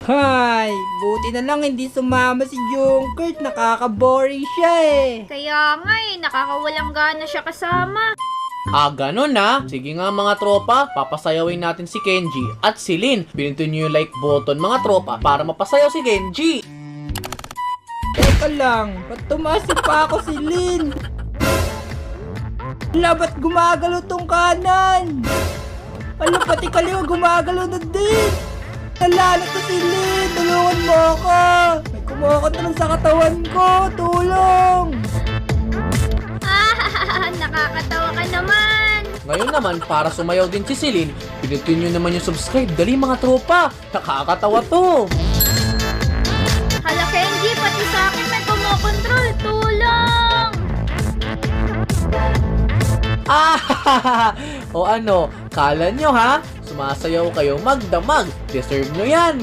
Hay, buti na lang hindi sumama si Junkert. Nakaka-boring siya eh. Kaya nga nakakawalang gana siya kasama. Ganun na. Sige nga mga tropa, papasayawin natin si Kenji at si Lin. Pinutin nyo yung like button mga tropa para mapasayaw si Kenji. Teka lang, ba't tumasi pa ako si Lin? Wala, ba't gumagalaw tong kanan? Ano, pati kaliwa gumagalaw na din. Nalalak na si Lin, tulungan mo ako. May kumakatalan sa katawan ko, tulong. Nakakatawa ka naman. Ngayon naman, para sumayaw din si Celine, pinutin nyo naman yung subscribe. Dali mga tropa, nakakatawa to. Hala Kenji, pati sa akin may kumokontrol. Tulong! O ano, kala nyo ha? Sumasayaw kayo magdamag. Deserve nyo yan.